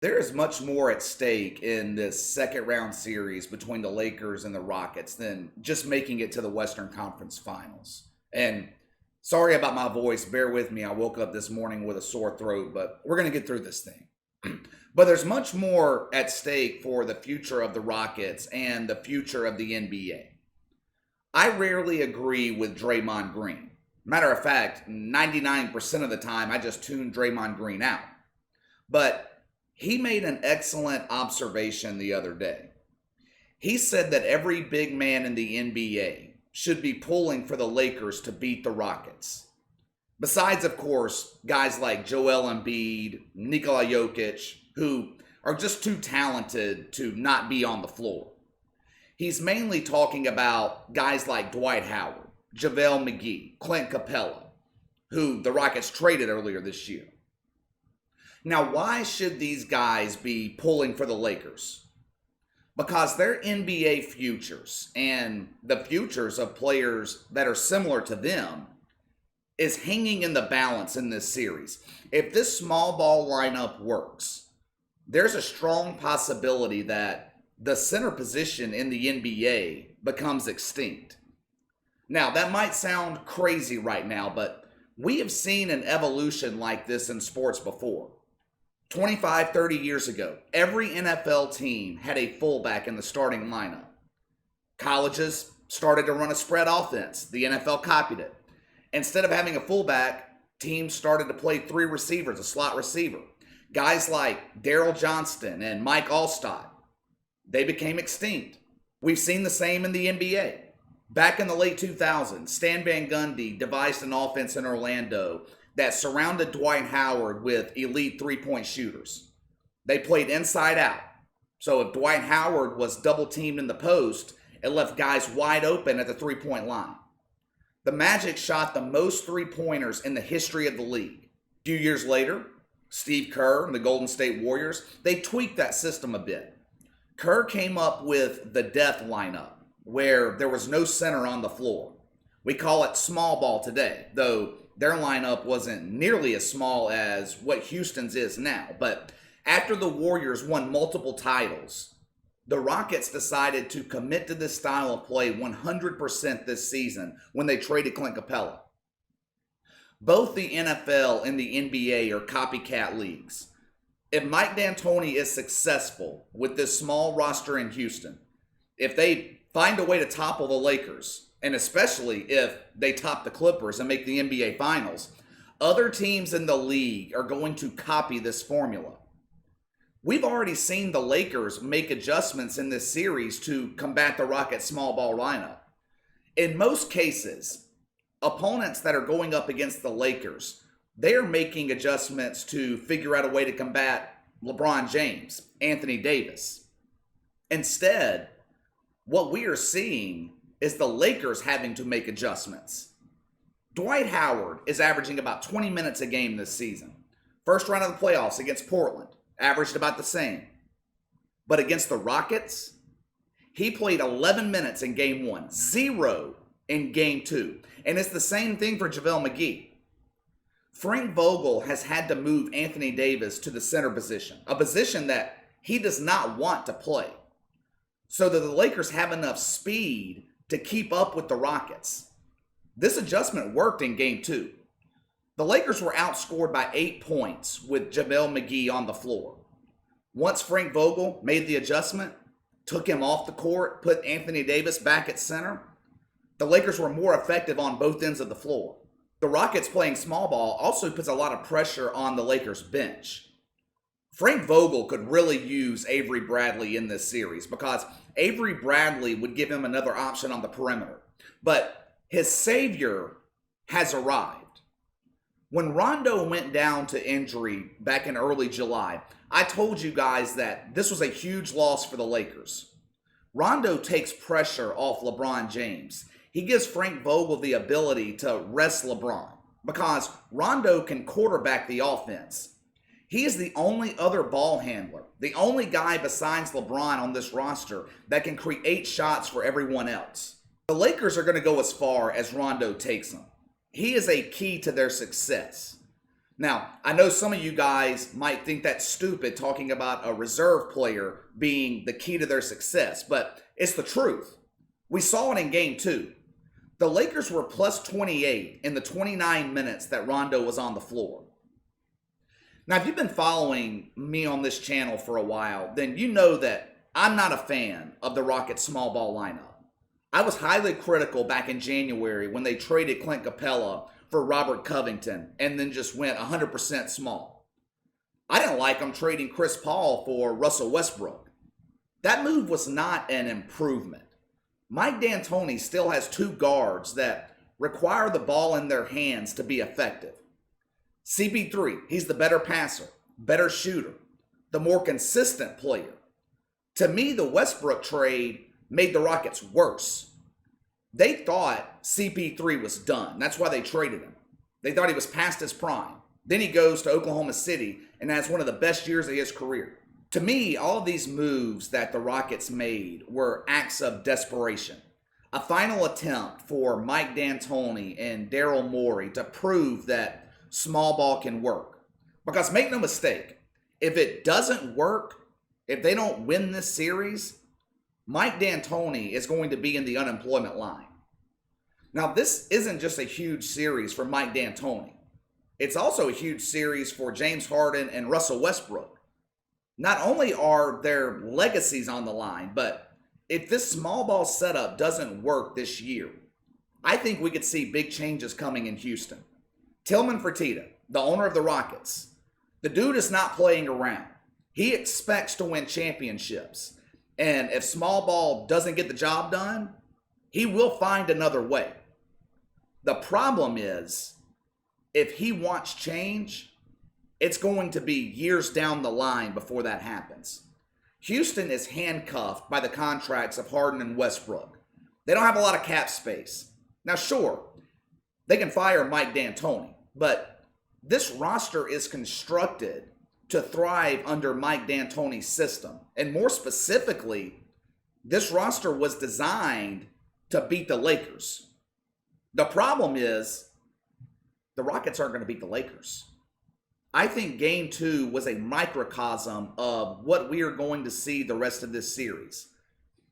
There is much more at stake in this second round series between the Lakers and the Rockets than just making it to the Western Conference Finals. And sorry about my voice, bear with me. I woke up this morning with a sore throat, but we're going to get through this thing. But there's much more at stake for the future of the Rockets and the future of the NBA. I rarely agree with Draymond Green. Matter of fact, 99% of the time, I just tune Draymond Green out. But he made an excellent observation the other day. He said that every big man in the NBA should be pulling for the Lakers to beat the Rockets. Besides, of course, guys like Joel Embiid, Nikola Jokic, who are just too talented to not be on the floor. He's mainly talking about guys like Dwight Howard, JaVale McGee, Clint Capella, who the Rockets traded earlier this year. Now, why should these guys be pulling for the Lakers? Because their NBA futures and the futures of players that are similar to them is hanging in the balance in this series. If this small ball lineup works, there's a strong possibility that the center position in the NBA becomes extinct. Now, that might sound crazy right now, but we have seen an evolution like this in sports before. 25, 30 years ago, every NFL team had a fullback in the starting lineup. Colleges started to run a spread offense. The NFL copied it. Instead of having a fullback, teams started to play three receivers, a slot receiver. Guys like Daryl Johnston and Mike Allstott, they became extinct. We've seen the same in the NBA. Back in the late 2000s, Stan Van Gundy devised an offense in Orlando that surrounded Dwight Howard with elite three-point shooters. They played inside out. So if Dwight Howard was double-teamed in the post, it left guys wide open at the three-point line. The Magic shot the most three-pointers in the history of the league. A few years later, Steve Kerr and the Golden State Warriors, they tweaked that system a bit. Kerr came up with the death lineup, where there was no center on the floor. We call it small ball today, though their lineup wasn't nearly as small as what Houston's is now. But after the Warriors won multiple titles, the Rockets decided to commit to this style of play 100% this season when they traded Clint Capella. Both the NFL and the NBA are copycat leagues. If Mike D'Antoni is successful with this small roster in Houston, if they find a way to topple the Lakers, and especially if they top the Clippers and make the NBA Finals, other teams in the league are going to copy this formula. We've already seen the Lakers make adjustments in this series to combat the Rockets' small ball lineup. In most cases, opponents that are going up against the Lakers, they are making adjustments to figure out a way to combat LeBron James, Anthony Davis. Instead, what we are seeing is the Lakers having to make adjustments. Dwight Howard is averaging about 20 minutes a game this season. First round of the playoffs against Portland, averaged about the same. But against the Rockets, he played 11 minutes in game one, 0 in game two. And it's the same thing for JaVale McGee. Frank Vogel has had to move Anthony Davis to the center position, a position that he does not want to play, so that the Lakers have enough speed to keep up with the Rockets. This adjustment worked in game two. The Lakers were outscored by 8 points with JaVale McGee on the floor. Once Frank Vogel made the adjustment, took him off the court, put Anthony Davis back at center, the Lakers were more effective on both ends of the floor. The Rockets playing small ball also puts a lot of pressure on the Lakers bench. Frank Vogel could really use Avery Bradley in this series because Avery Bradley would give him another option on the perimeter. But his savior has arrived. When Rondo went down to injury back in early July, I told you guys that this was a huge loss for the Lakers. Rondo takes pressure off LeBron James. He gives Frank Vogel the ability to rest LeBron because Rondo can quarterback the offense. He is the only other ball handler, the only guy besides LeBron on this roster that can create shots for everyone else. The Lakers are going to go as far as Rondo takes them. He is a key to their success. Now, I know some of you guys might think that's stupid talking about a reserve player being the key to their success, but it's the truth. We saw it in game 2. The Lakers were plus 28 in the 29 minutes that Rondo was on the floor. Now, if you've been following me on this channel for a while, then you know that I'm not a fan of the Rockets small ball lineup. I was highly critical back in January when they traded Clint Capella for Robert Covington and then just went 100% small. I didn't like them trading Chris Paul for Russell Westbrook. That move was not an improvement. Mike D'Antoni still has 2 guards that require the ball in their hands to be effective. CP3, he's the better passer, better shooter, the more consistent player. To me, the Westbrook trade made the Rockets worse. They thought CP3 was done. That's why they traded him. They thought he was past his prime. Then he goes to Oklahoma City and has one of the best years of his career. To me, all of these moves that the Rockets made were acts of desperation. A final attempt for Mike D'Antoni and Daryl Morey to prove that small ball can work. Because make no mistake, if it doesn't work, if they don't win this series, Mike D'Antoni is going to be in the unemployment line. Now, this isn't just a huge series for Mike D'Antoni. It's also a huge series for James Harden and Russell Westbrook. Not only are their legacies on the line, but if this small ball setup doesn't work this year, I think we could see big changes coming in Houston. Tillman Fertitta, the owner of the Rockets, the dude is not playing around. He expects to win championships. And if small ball doesn't get the job done, he will find another way. The problem is, if he wants change, it's going to be years down the line before that happens. Houston is handcuffed by the contracts of Harden and Westbrook. They don't have a lot of cap space. Now, sure, they can fire Mike D'Antoni, but this roster is constructed to thrive under Mike D'Antoni's system. And more specifically, this roster was designed to beat the Lakers. The problem is, the Rockets aren't going to beat the Lakers. I think game 2 was a microcosm of what we are going to see the rest of this series.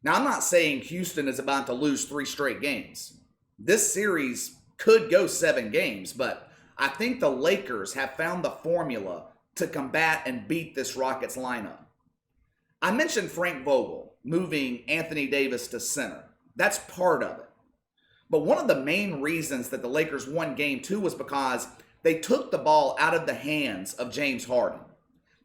Now, I'm not saying Houston is about to lose 3 straight games. This series could go 7 games, but I think the Lakers have found the formula to combat and beat this Rockets lineup. I mentioned Frank Vogel moving Anthony Davis to center. That's part of it. But one of the main reasons that the Lakers won game 2 was because they took the ball out of the hands of James Harden.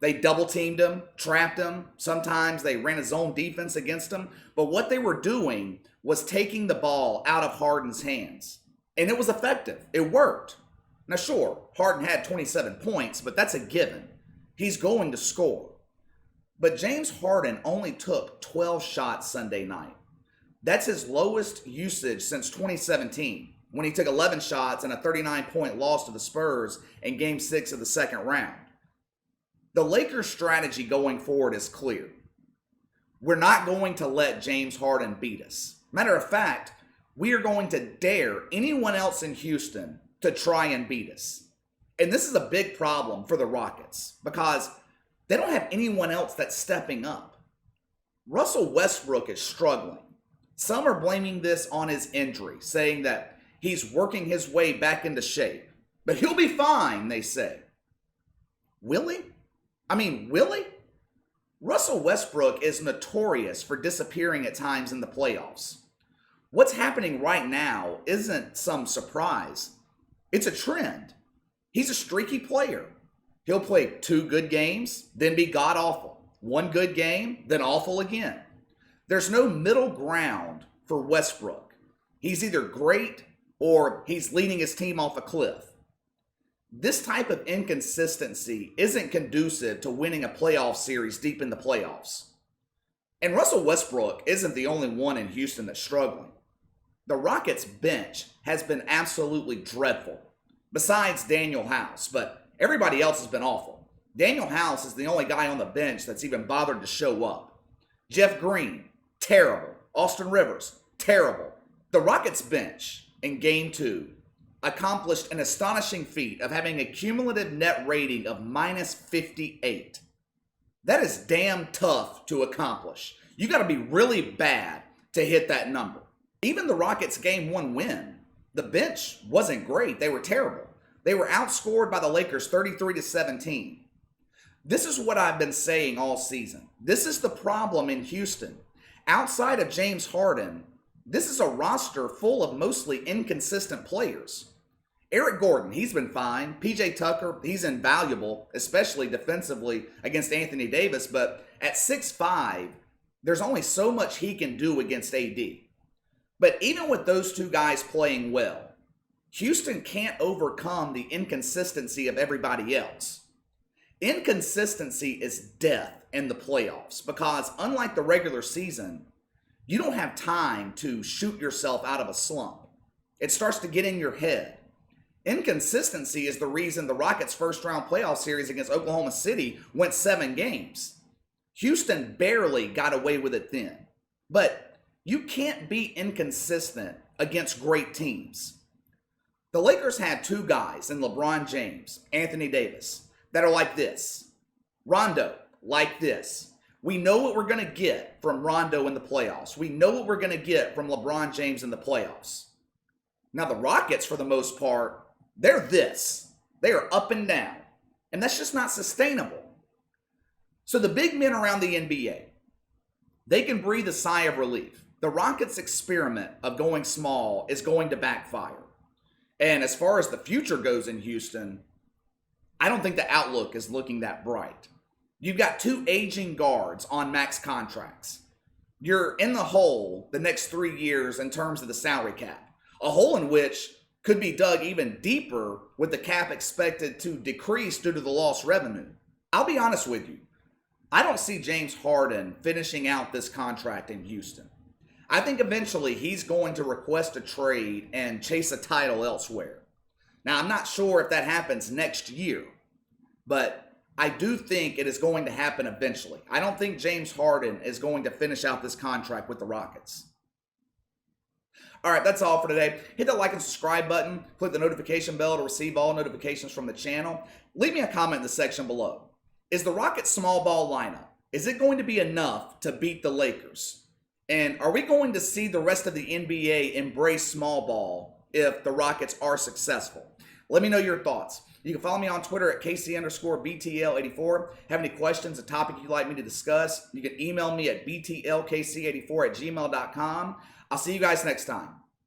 They double teamed him, trapped him. Sometimes they ran a zone defense against him. But what they were doing was taking the ball out of Harden's hands. And it was effective. It worked. Now, sure, Harden had 27 points, but that's a given. He's going to score. But James Harden only took 12 shots Sunday night. That's his lowest usage since 2017, when he took 11 shots and a 39-point loss to the Spurs in Game 6 of the second round. The Lakers' strategy going forward is clear. We're not going to let James Harden beat us. Matter of fact, we are going to dare anyone else in Houston to try and beat us. And this is a big problem for the Rockets because they don't have anyone else that's stepping up. Russell Westbrook is struggling. Some are blaming this on his injury, saying that he's working his way back into shape. But he'll be fine, they say. Will he? Will he? Russell Westbrook is notorious for disappearing at times in the playoffs. What's happening right now isn't some surprise. It's a trend. He's a streaky player. He'll play 2 good games, then be god-awful. 1 good game, then awful again. There's no middle ground for Westbrook. He's either great or he's leading his team off a cliff. This type of inconsistency isn't conducive to winning a playoff series deep in the playoffs. And Russell Westbrook isn't the only one in Houston that's struggling. The Rockets bench has been absolutely dreadful, besides Daniel House, but everybody else has been awful. Daniel House is the only guy on the bench that's even bothered to show up. Jeff Green, terrible. Austin Rivers, terrible. The Rockets bench in Game 2, accomplished an astonishing feat of having a cumulative net rating of minus 58. That is damn tough to accomplish. You got to be really bad to hit that number. Even the Rockets' Game 1 win, the bench wasn't great. They were terrible. They were outscored by the Lakers 33-17. This is what I've been saying all season. This is the problem in Houston. Outside of James Harden, this is a roster full of mostly inconsistent players. Eric Gordon, he's been fine. PJ Tucker, he's invaluable, especially defensively against Anthony Davis. But at 6'5", there's only so much he can do against AD. But even with those two guys playing well, Houston can't overcome the inconsistency of everybody else. Inconsistency is death in the playoffs because unlike the regular season, you don't have time to shoot yourself out of a slump. It starts to get in your head. Inconsistency is the reason the Rockets' first-round playoff series against Oklahoma City went 7 games. Houston barely got away with it then. But you can't be inconsistent against great teams. The Lakers had two guys in LeBron James, Anthony Davis, that are like this. Rondo, like this. We know what we're going to get from Rondo in the playoffs. We know what we're going to get from LeBron James in the playoffs. Now the Rockets, for the most part, they're this. They are up and down. And that's just not sustainable. So the big men around the NBA, they can breathe a sigh of relief. The Rockets' experiment of going small is going to backfire. And as far as the future goes in Houston, I don't think the outlook is looking that bright. You've got two aging guards on max contracts. You're in the hole the next 3 years in terms of the salary cap. A hole in which could be dug even deeper with the cap expected to decrease due to the lost revenue. I'll be honest with you. I don't see James Harden finishing out this contract in Houston. I think eventually he's going to request a trade and chase a title elsewhere. Now, I'm not sure if that happens next year, but I do think it is going to happen eventually. I don't think James Harden is going to finish out this contract with the Rockets. All right, that's all for today. Hit that like and subscribe button. Click the notification bell to receive all notifications from the channel. Leave me a comment in the section below. Is the Rockets small ball lineup, is it going to be enough to beat the Lakers? And are we going to see the rest of the NBA embrace small ball if the Rockets are successful? Let me know your thoughts. You can follow me on Twitter at KC_BTL84. Have any questions, a topic you'd like me to discuss? You can email me at BTLKC84@gmail.com. I'll see you guys next time.